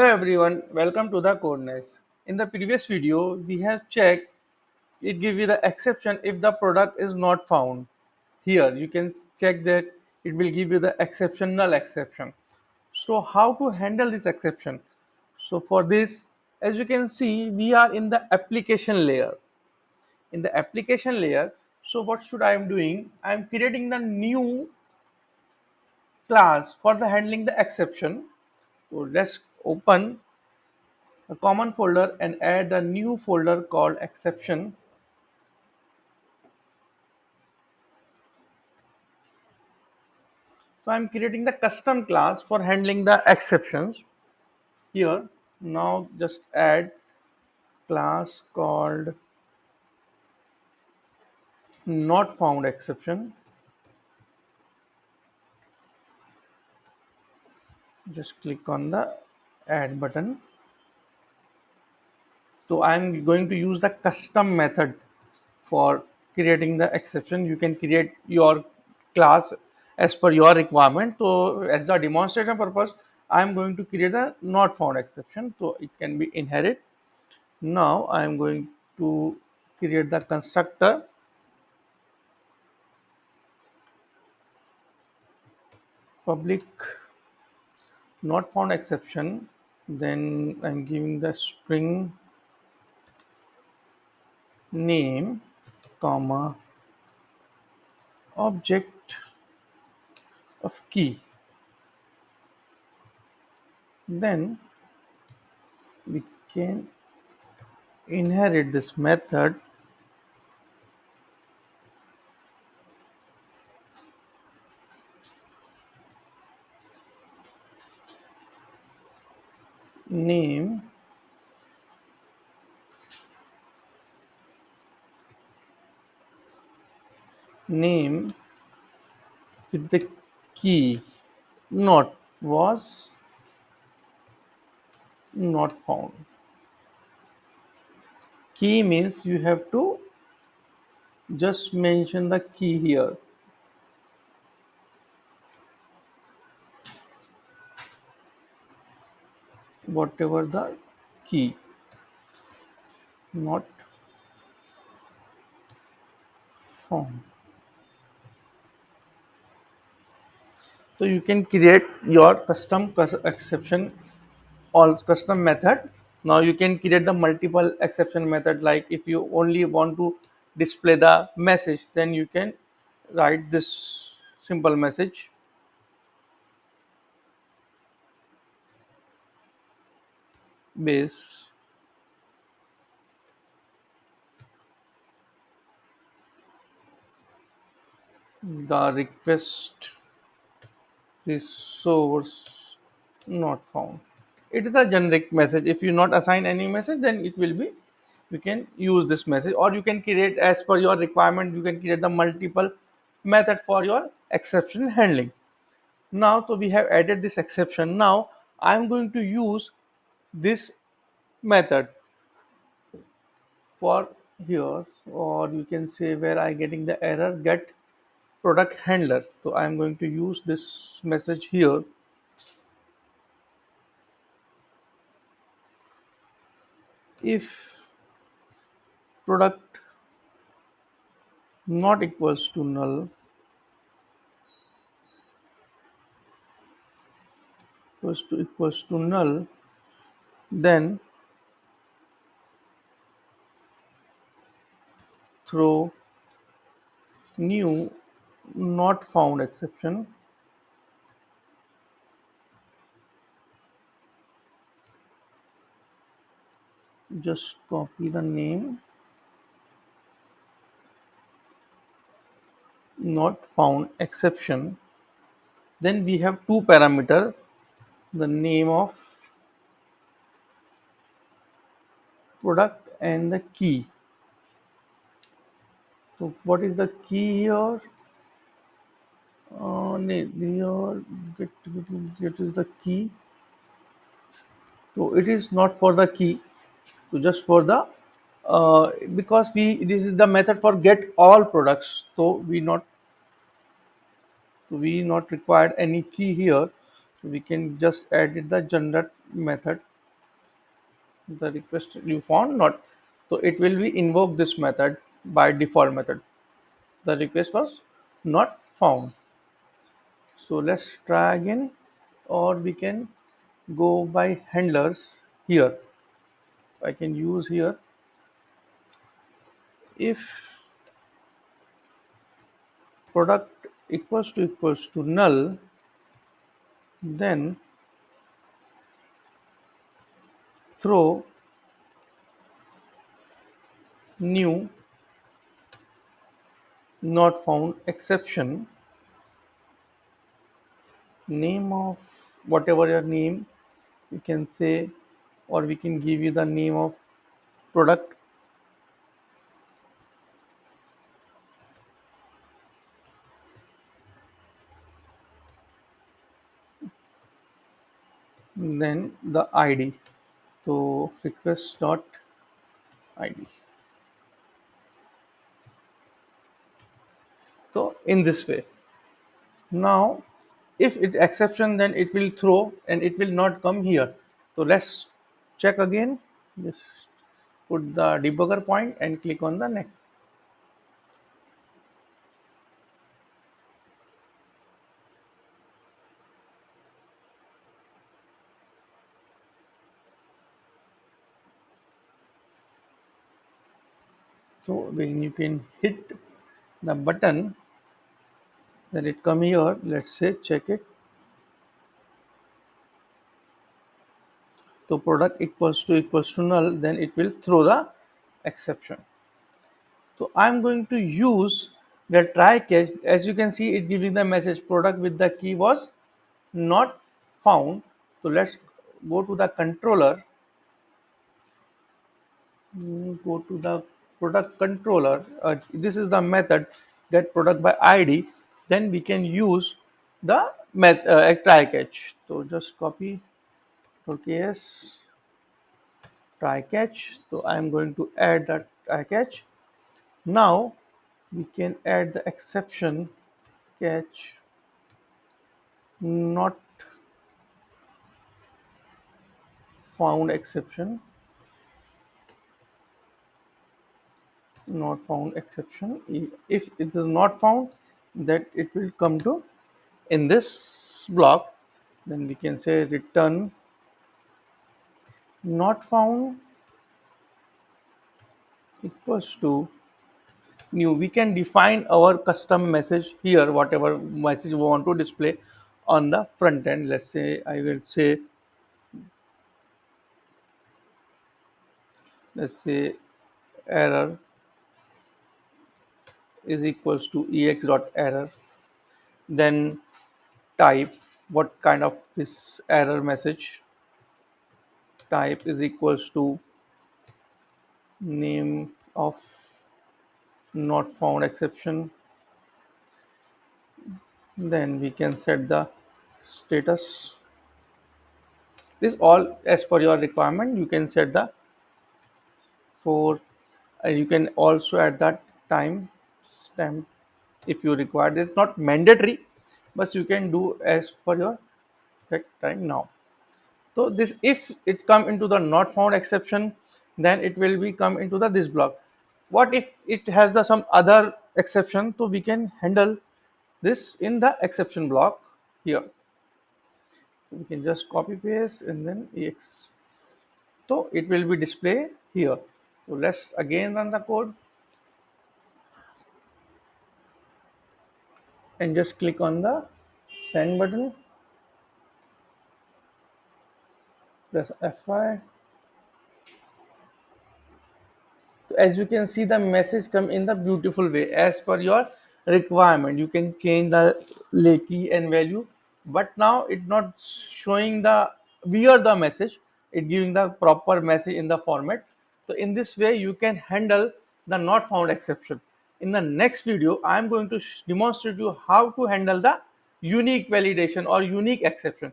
Hello everyone, welcome to the coordinates. In the previous video, we have checked it give you the exception if the product is not found. Here you can check that it will give you the exception null exception. So how to handle this exception? So for this, as you can see, we are in the application layer. In the application layer, so what should I am doing? I am creating the new class for the handling the exception. So let's open a common folder and add a new folder called exception. So I'm creating the custom class for handling the exceptions here. Now just add class called NotFoundException. Just click on the add button. So I'm going to use the custom method for creating the exception. You can create your class as per your requirement. So as the demonstration purpose, I'm going to create a not found exception. So it can be inherit. Now I'm going to create the constructor public not found exception. Then I'm giving the string name comma object of key. Then we can inherit this method name name with the key not was not found. Key means you have to just mention the key here, whatever the key not found. So you can create your exception or custom method. Now you can create the multiple exception method, like if you only want to display the message, then you can write this simple message base the request resource not found. It is a generic message. If you not assign any message, then it will be, you can use this message, or you can create as per your requirement. You can create the multiple method for your exception handling. Now, so we have added this exception. Now I'm going to use this method for here, or you can say where I getting the error get product handler. So I'm going to use this message here. If product not equals to null, equals to null, then throw new not found exception. Just copy the name not found exception. Then we have two parameter, the name of product and the key. So what is the key here? Here get is the key. So it is not for the key, so just for the because we this is the method for get all products. So we not required any key here. So we can just add it the generate method the request you found not, so it will be invoke this method by default method. The request was not found. So let's try again, or we can go by handlers here. I can use here if product equals to null, then throw new not found exception, name of whatever your name you can say, or we can give you the name of product, then the id. So request dot id. So in this way, now if it exception, then it will throw and it will not come here. So let's check again. Just put the debugger point and click on the next. So when you can hit the button, then it come here. Let's say check it. So product equals to null, then it will throw the exception. So I'm going to use the try catch. As you can see, it giving the message product with the key was not found. So let's go to the controller. Go to the product controller. This is the method get product by ID. Then we can use the try catch. So just copy case try catch. So I'm going to add that try catch. Now we can add the exception catch not found exception, not found exception. If it is not found, that it will come to in this block. Then we can say return not found equals to new. We can define our custom message here, whatever message we want to display on the front end. Let's say I will say, let's say error is equals to ex dot error. Then type what kind of this error message, type is equals to name of not found exception. Then we can set the status. This all as per your requirement. You can set the for, and you can also add that time stamp if you require. This is not mandatory, but you can do as per your set time now. So this, if it come into the not found exception, then it will be come into the this block. What if it has the some other exception? So we can handle this in the exception block here. So we can just copy paste and then ex. So it will be display here. So let's again run the code and just click on the send button. Press F5. So as you can see, the message come in the beautiful way as per your requirement. You can change the key and value, but now it not showing the where the message. It giving the proper message in the format. So in this way, you can handle the not found exception. In the next video, I am going to demonstrate you how to handle the unique validation or unique exception.